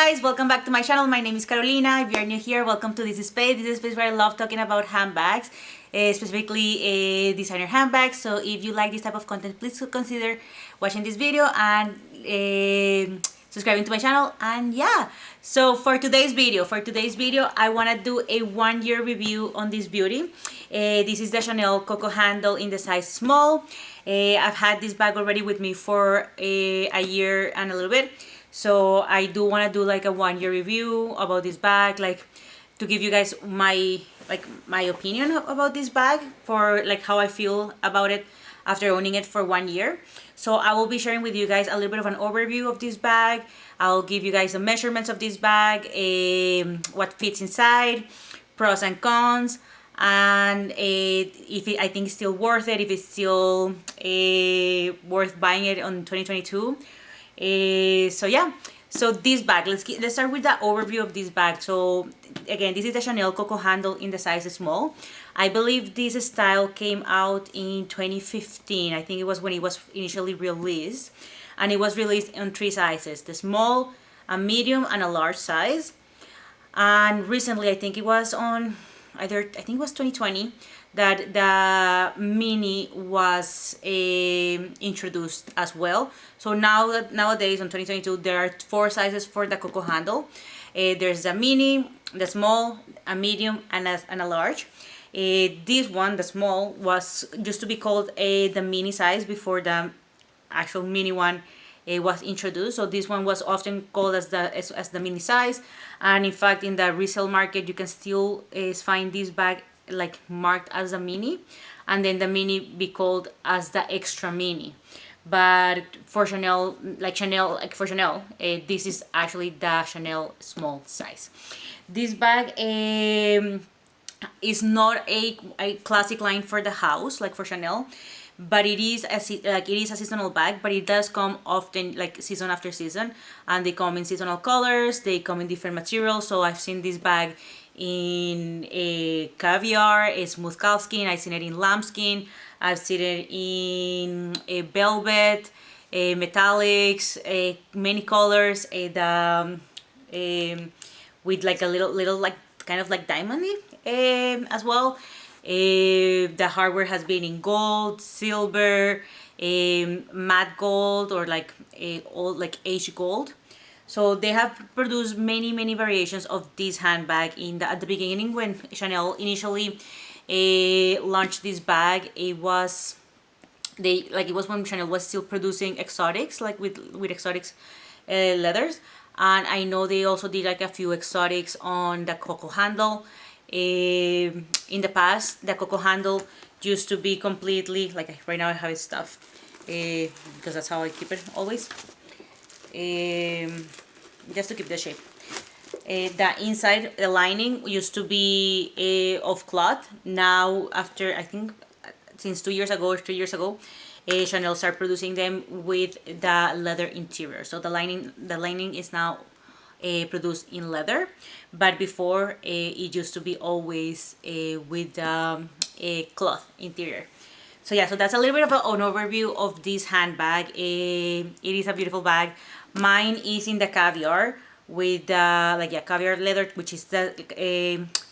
guys, welcome back to my channel. My name is Carolina. If you are new here, welcome to this space. This is a space where I love talking about handbags, specifically designer handbags. So if you like this type of content, please consider watching this video and subscribing to my channel. And yeah, so for today's video, I want to do a 1 year review on this beauty. This is the Chanel Coco handle in the size small. I've had this bag already with me for a year and a little bit. So I do want to do like a 1 year review about this bag, like to give you guys my opinion about this bag, for like how I feel about it after owning it for 1 year. So I will be sharing with you guys a little bit of an overview of this bag. I'll give you guys the measurements of this bag, what fits inside, pros and cons, and if I think it's still worth it, if it's still worth buying it on 2022. So yeah, so this bag, let's start with the overview of this bag. So again, this is the Chanel Coco handle in the size small. I believe this style came out in 2015. I think it was when it was initially released, and it was released in 3 sizes: the small, a medium, and a large size. And recently, I think it was on I think it was 2020 that the mini was introduced as well. So nowadays on 2022 there are 4 sizes for the Coco handle. There's a mini, the small, a medium, and a large. This one, the small, was used to be called the mini size before the actual mini one was introduced. So this one was often called as the mini size, and in fact in the resale market you can still find this bag like marked as a mini, and then the mini be called as the extra mini. But for Chanel, this is actually the Chanel small size. This bag is not a classic line for the house like for Chanel, but it is a seasonal bag. But it does come often, like season after season, and they come in seasonal colors, they come in different materials. So I've seen this bag in a caviar, a smooth calfskin, I've seen it in lambskin, I've seen it in a velvet, a metallics, many colors, with like a little like kind of like diamondy as well. The hardware has been in gold, silver, matte gold, or like old like aged gold. So they have produced many variations of this handbag. At the beginning, when Chanel initially launched this bag, it was when Chanel was still producing exotics, like with exotics leathers. And I know they also did like a few exotics on the Coco handle. In the past, the Coco handle used to be completely, like right now I have it stuffed, because that's how I keep it always, just to keep the shape. The inside, the lining used to be of cloth. Now, after I think since 2 years ago or 3 years ago, Chanel started producing them with the leather interior. So the lining is now produced in leather, but before it used to be always with a cloth interior. So yeah, so that's a little bit of an overview of this handbag. It is a beautiful bag. Mine is in the caviar with caviar leather, which is the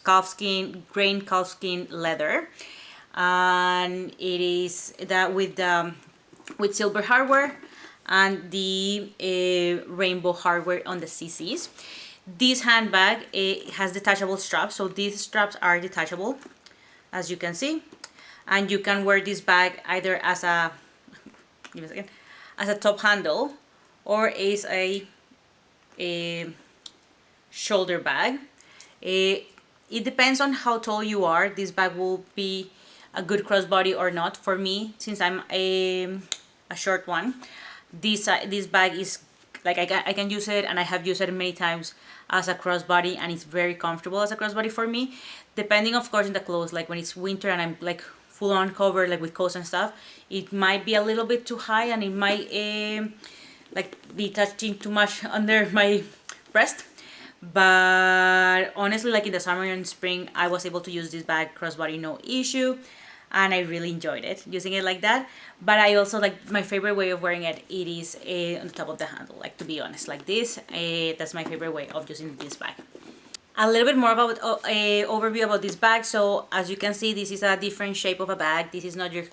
calfskin, grain calfskin leather, and it is that with silver hardware and the rainbow hardware on the CCs. This handbag has detachable straps, so these straps are detachable, as you can see, and you can wear this bag either as a top handle or as a shoulder bag. It depends on how tall you are. This bag will be a good crossbody or not. For me, since I'm a short one, this bag is like I can use it, and I have used it many times as a crossbody, and it's very comfortable as a crossbody for me. Depending, of course, on the clothes. Like when it's winter and I'm like full on covered, like with coats and stuff, it might be a little bit too high, and it might like be touching too much under my breast. But honestly, like in the summer and spring, I was able to use this bag crossbody no issue. and I really enjoyed it using it like that. But I also like my favorite way of wearing it. It is on the top of the handle, like, to be honest, like this. That's my favorite way of using this bag. A little bit more about a overview about this bag. So as you can see, this is a different shape of a bag. This is not your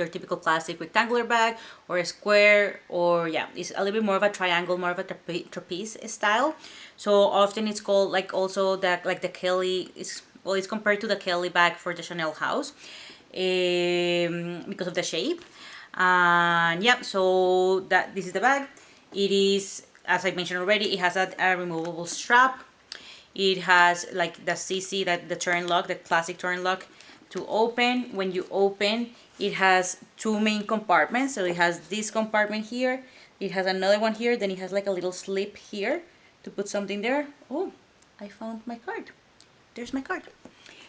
typical classic rectangular bag or a square, or yeah, it's a little bit more of a triangle, more of a trapeze style. So often it's called, like, also that, like, the Kelly is, well, it's compared to the Kelly bag for the Chanel house, because of the shape. And yeah, so that this is the bag. It is, as I mentioned already, it has a removable strap. It has like the CC, that the turn lock, the classic turn lock to open. When you open, it has two main compartments. So it has this compartment here, it has another one here, then it has like a little slip here to put something there. Oh, I found my card. There's my card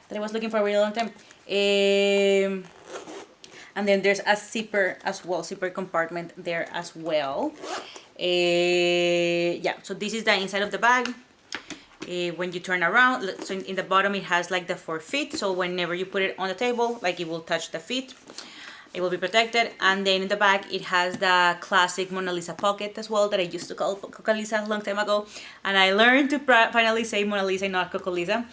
that I was looking for a really long time. And then there's a zipper as well, zipper compartment there as well. Yeah, so this is the inside of the bag. When you turn around, so in the bottom it has like the 4 feet, so whenever you put it on the table, like, it will touch the feet, it will be protected. And then in the back it has the classic Mona Lisa pocket as well, that I used to call Coco Lisa a long time ago, and I learned to finally say Mona Lisa, not Coco Lisa.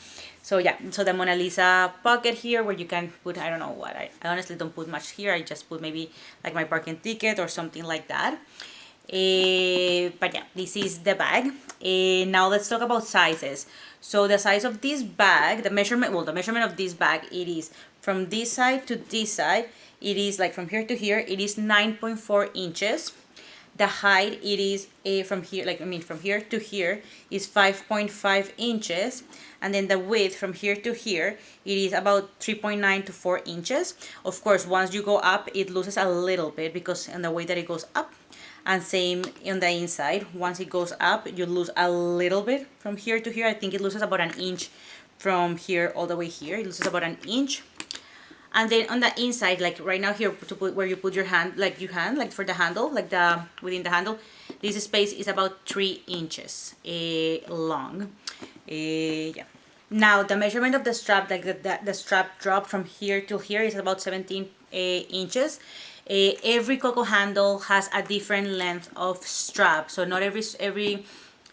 So yeah, so the Mona Lisa pocket here, where you can put, I don't know what, I honestly don't put much here. I just put maybe like my parking ticket or something like that. But yeah, this is the bag. Now let's talk about sizes. So the size of this bag, the measurement of this bag, it is from this side to this side, it is like from here to here, it is 9.4 inches. The height, it is from here, like, I mean, from here to here is 5.5 inches. And then the width from here to here, it is about 3.9 to 4 inches. Of course, once you go up, it loses a little bit because in the way that it goes up. And same on the inside, once it goes up, you lose a little bit from here to here. I think it loses about an inch from here all the way here. It loses about an inch. And then on the inside, like right now here, to put where you put your hand, like for the handle, like the within the handle, this space is about 3 inches long. Yeah. Now the measurement of the strap, like the strap drop from here to here, is about 17 inches. Every Coco handle has a different length of strap, so not every strap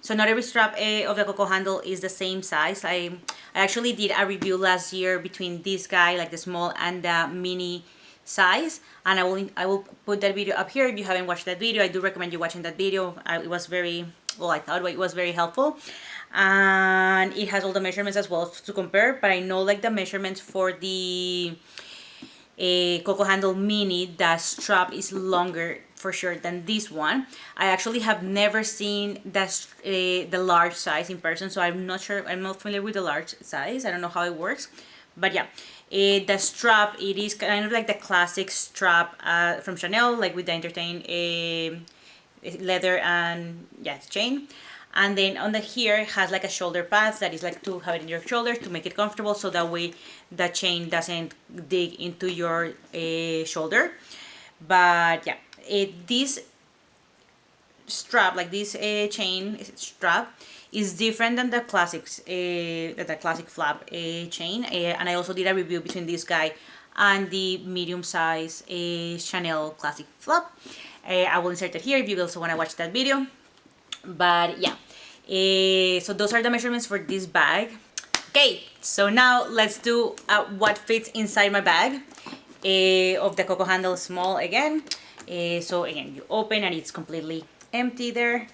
of the Coco handle is the same size. I actually did a review last year between this guy, like the small, and the mini size, and I will put that video up here. If you haven't watched that video, I do recommend you watching that video. It was very, well, I thought it was very helpful, and it has all the measurements as well to compare. But I know, like, the measurements for the Coco handle mini, the strap is longer for sure than this one. I actually have never seen the large size in person, so I'm not sure, I'm not familiar with the large size. I don't know how it works, but yeah, the strap, it is kind of like the classic strap from Chanel, like with the Entertain leather and, yeah, chain. And then on the here has like a shoulder pad that is like to have it in your shoulder to make it comfortable, so that way the chain doesn't dig into your shoulder. But yeah, this strap, like this chain strap, is different than the classics, the classic flap chain. And I also did a review between this guy and the medium size Chanel classic flap. I will insert it here if you also want to watch that video. But yeah, so those are the measurements for this bag. Okay, so now let's do what fits inside my bag of the Coco handle small again. So again, you open and it's completely empty there.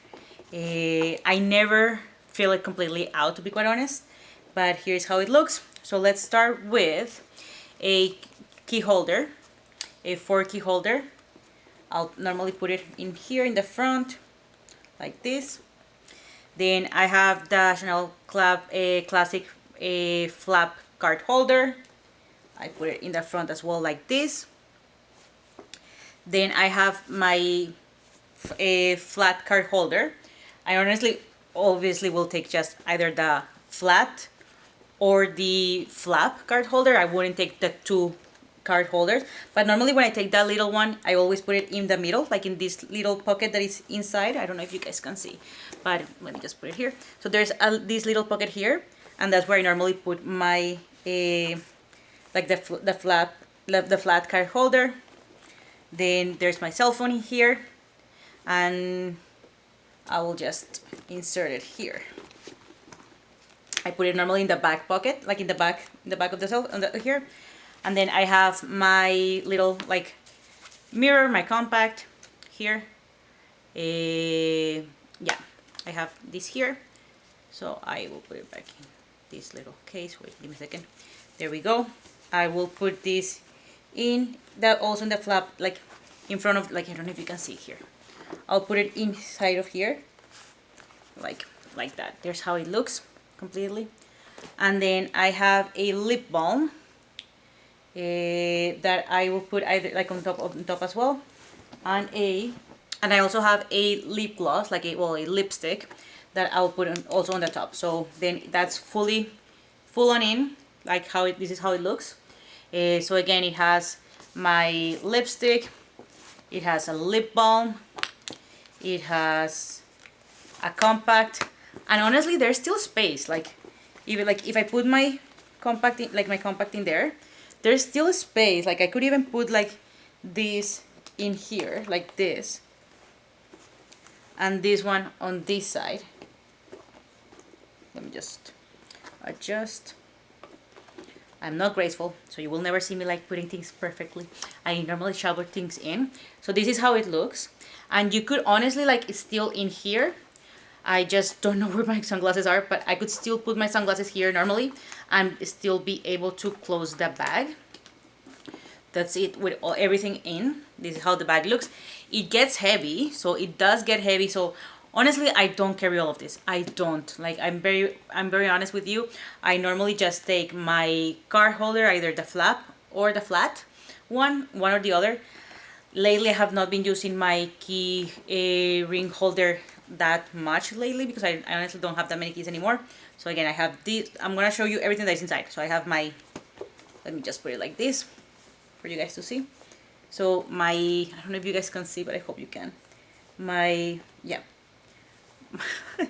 I never fill it completely out, to be quite honest, but here's how it looks. So let's start with a key holder, a 4-key holder. I'll normally put it in here in the front, like this. Then I have the Chanel classic flap card holder. I put it in the front as well, like this. Then I have my flat card holder. I obviously will take just either the flat or the flap card holder. I wouldn't take the 2 card holders, but normally when I take that little one, I always put it in the middle, like in this little pocket that is inside. I don't know if you guys can see, but let me just put it here. So there's this little pocket here, and that's where I normally put my like the flap the flat card holder. Then there's my cell phone here, and I will just insert it here. I put it normally in the back pocket, like in the back of the cell here. And then I have my little like mirror, my compact here. Yeah, I have this here. So I will put it back in this little case. Wait, give me a second. There we go. I will put this in that also in the flap, like in front of, like, I don't know if you can see here. I'll put it inside of here, like that. There's how it looks completely. And then I have a lip balm that I will put either like on top as well, and I also have a lip gloss, like a lipstick that I'll put also on the top. So then that's full on in, like how this is how it looks. So again, it has my lipstick, it has a lip balm, it has a compact, and honestly there's still space. Like even like if I put my compact in, like my compact in there, there's still space. Like I could even put like this in here, like this, and this one on this side. Let me just adjust. I'm not graceful, so you will never see me like putting things perfectly. I normally shower things in. So this is how it looks. And you could honestly, like, it's still in here. I just don't know where my sunglasses are, but I could still put my sunglasses here normally and still be able to close the bag. That's it with everything in. This is how the bag looks. It gets heavy, so it does get heavy. So honestly, I don't carry all of this. I don't. Like, I'm very honest with you. I normally just take my card holder, either the flap or the flat one or the other. Lately, I have not been using my key ring holder that much lately because I honestly don't have that many keys anymore. So again, I have this. I'm gonna show you everything that's inside. So I have my, let me just put it like this for you guys to see. So my, I don't know if you guys can see, but I hope you can. My, yeah. I'm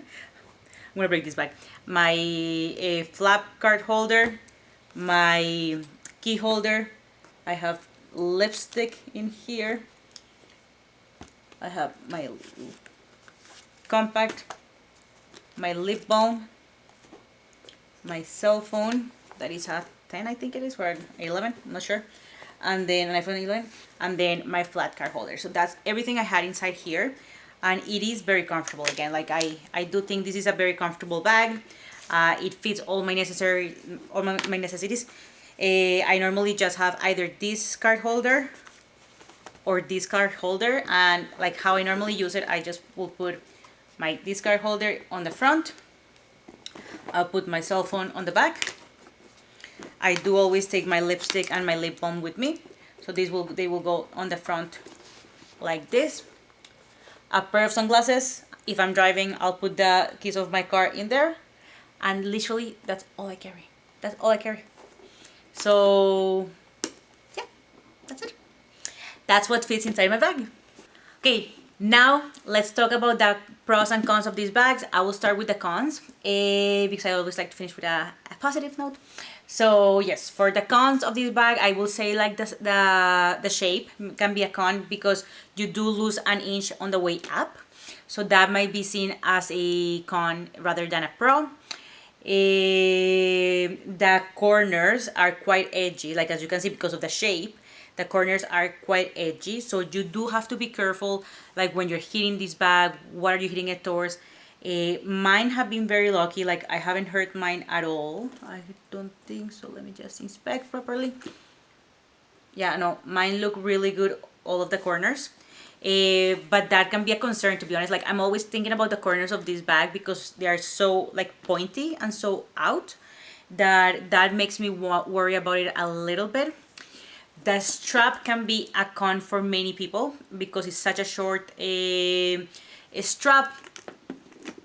gonna break this back. My flap card holder, my key holder. I have lipstick in here. I have my compact, my lip balm, my cell phone that is a 10, I think it is, or 11, I'm not sure, and then an iPhone 11, and then my flat card holder. So that's everything I had inside here, and it is very comfortable. Again, like I do think this is a very comfortable bag. It fits all my necessities. I normally just have either this card holder or this card holder, and like how I normally use it, I just will put this card holder on the front. I'll put my cell phone on the back. I do always take my lipstick and my lip balm with me, so they will go on the front like this. A pair of sunglasses. If I'm driving, I'll put the keys of my car in there, and literally that's all I carry. That's all I carry. So yeah, that's it. That's what fits inside my bag. Okay, now let's talk about the pros and cons of these bags. I will start with the cons because I always like to finish with a positive note. So yes, for the cons of this bag, I will say like the shape can be a con because you do lose an inch on the way up. So that might be seen as a con rather than a pro. The corners are quite edgy, like as you can see, because of the shape. The corners are quite edgy, so you do have to be careful, like when you're hitting this bag, what are you hitting it towards? Mine have been very lucky, like I haven't hurt mine at all. I don't think so. Let me just inspect properly. Yeah, no, mine look really good, all of the corners. But that can be a concern, to be honest. Like I'm always thinking about the corners of this bag because they are so like pointy and so out that makes me worry about it a little bit. The strap can be a con for many people because it's such a short strap.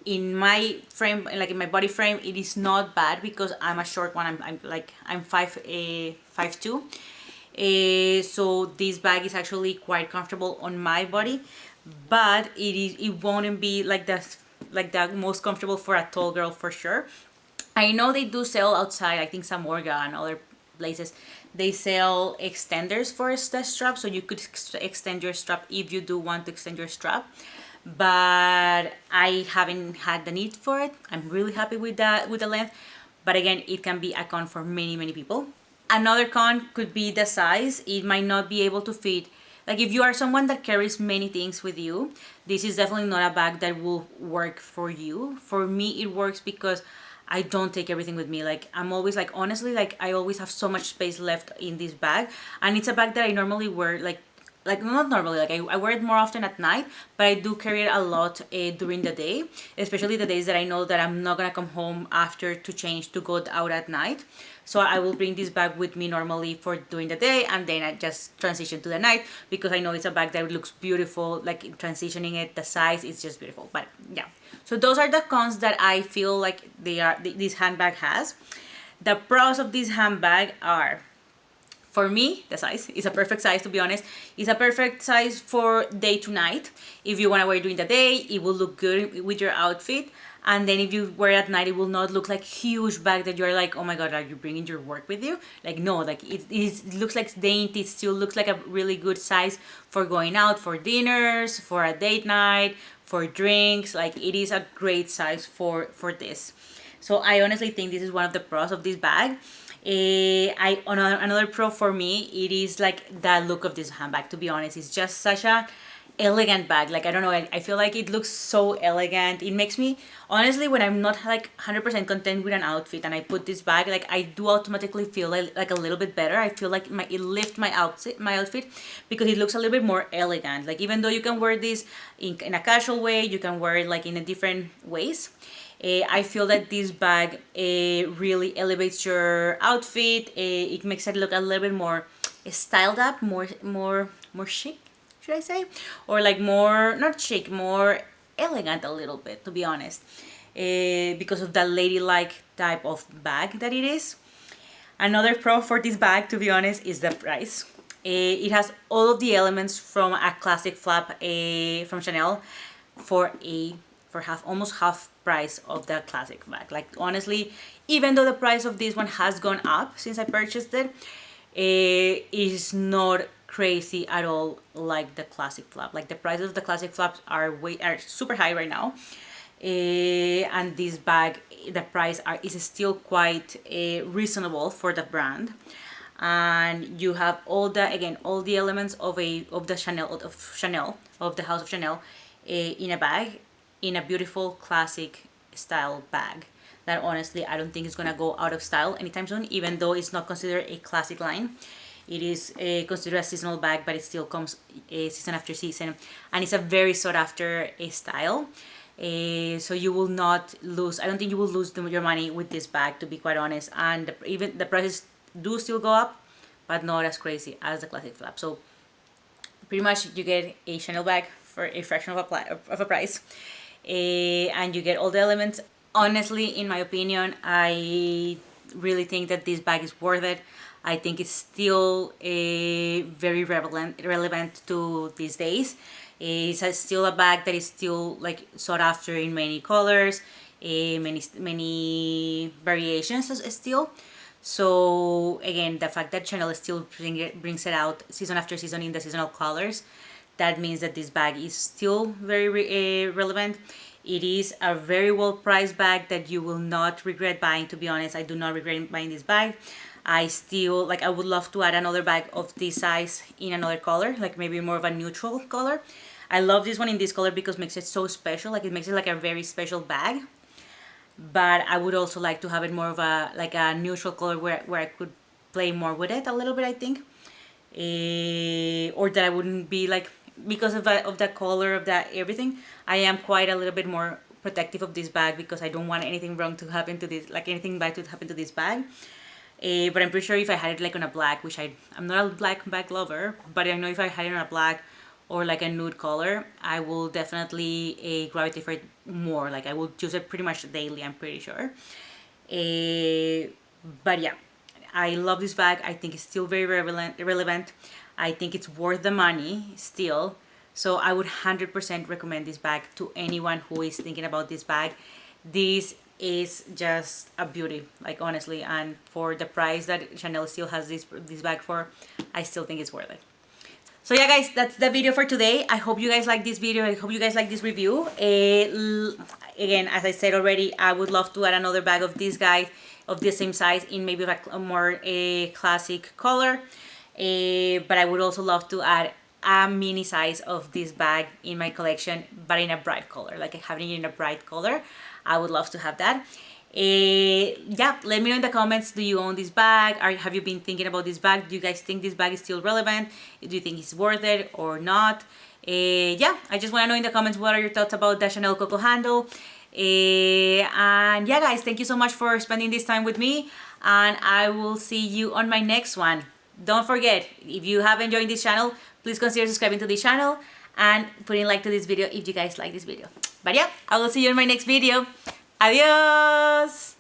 In my frame, like in my body frame, it is not bad because I'm a short one. I'm 5'2". So this bag is actually quite comfortable on my body, but it won't be like the most comfortable for a tall girl for sure. I know they do sell outside, I think Samorga and other places, they sell extenders for the strap, so you could extend your strap if you do want to extend your strap. But I haven't had the need for it. I'm really happy with that, with the length. But again, it can be a con for many people. Another con could be the size. It might not be able to fit. Like if you are someone that carries many things with you, this is definitely not a bag that will work for you. For me, it works because I don't take everything with me. Like I'm always like, honestly, like I always have so much space left in this bag. And it's a bag that I normally wear like not normally, like I wear it more often at night, but I do carry it a lot during the day, especially the days that I know that I'm not gonna come home after to change to go out at night. So I will bring this bag with me normally for during the day, and then I just transition to the night because I know it's a bag that looks beautiful. Like transitioning it, the size is just beautiful. But yeah, so those are the cons that I feel like this handbag has. The pros of this handbag are, for me, the size is a perfect size, to be honest. It's a perfect size for day to night. If you want to wear it during the day, it will look good with your outfit. And then if you wear it at night, it will not look like huge bag that you're like, oh my god, are you bringing your work with you? Like no, like it looks like dainty. It still looks like a really good size for going out, for dinners, for a date night, for drinks. Like it is a great size for this. So I honestly think this is one of the pros of this bag. Another pro for me, it is like the look of this handbag. To be honest, it's just such a elegant bag. Like I don't know, I feel like it looks so elegant. It makes me, honestly, when I'm not like 100% content with an outfit and I put this bag, like I do automatically feel like a little bit better. I feel like it lifts my outfit because it looks a little bit more elegant. Like even though you can wear this in a casual way, you can wear it like in a different ways. I feel that this bag really elevates your outfit. It makes it look a little bit more styled up, more chic, should I say, or like more not chic, more elegant a little bit, to be honest, because of the ladylike type of bag that it is. Another pro for this bag, to be honest, is the price. It has all of the elements from a classic flap from Chanel for almost half price of the classic bag. Like honestly, even though the price of this one has gone up since I purchased it, it is not crazy at all like the classic flap. Like the prices of the classic flaps are super high right now. And this bag, the price is still quite reasonable for the brand. And you have all the elements of the Chanel of the house of Chanel in a bag, in a beautiful classic style bag that honestly I don't think is gonna go out of style anytime soon, even though it's not considered a classic line. It is considered a seasonal bag, but it still comes season after season, and it's a very sought after style. So you will not lose, I don't think you will lose your money with this bag, to be quite honest. And even the prices do still go up, but not as crazy as the classic flap. So pretty much you get a Chanel bag for a fraction of a price. And you get all the elements. Honestly, in my opinion, I really think that this bag is worth it. I think it's still very relevant to these days. It's still a bag that is still like sought after in many colors, many variations still. So again, the fact that Chanel still brings it out season after season in the seasonal colors, that means that this bag is still very relevant. It is a very well priced bag that you will not regret buying. To be honest, I do not regret buying this bag. I still, like, I would love to add another bag of this size in another color, like maybe more of a neutral color. I love this one in this color because it makes it so special. Like it makes it like a very special bag. But I would also like to have it more of a like a neutral color where I could play more with it a little bit, I think. Or that I wouldn't be like, because of the color of that everything, I am quite a little bit more protective of this bag because I don't want anything wrong to happen to this, like anything bad to happen to this bag. But I'm pretty sure if I had it like on a black, which I'm not a black bag lover, but I know if I had it on a black or like a nude color, I will definitely gravitate for it more. Like I will use it pretty much daily, I'm pretty sure. But yeah, I love this bag. I think it's still very relevant. I think it's worth the money still. So I would 100% recommend this bag to anyone who is thinking about this bag. This is just a beauty, like honestly, and for the price that Chanel still has this bag for, I still think it's worth it. So yeah guys, that's the video for today. I hope you guys like this video. I hope you guys like this review. Again, as I said already, I would love to add another bag of this guy, of the same size, in maybe like a more classic color. But I would also love to add a mini size of this bag in my collection, but in a bright color, like having it in a bright color. I would love to have that. Yeah, let me know in the comments, do you own this bag, or have you been thinking about this bag? Do you guys think this bag is still relevant? Do you think it's worth it or not? Yeah, I just want to know in the comments, what are your thoughts about the Chanel Coco handle. And yeah guys, thank you so much for spending this time with me, and I will see you on my next one. Don't forget, if you have enjoyed this channel, please consider subscribing to this channel and putting a like to this video if you guys like this video. But yeah, I will see you in my next video. Adios!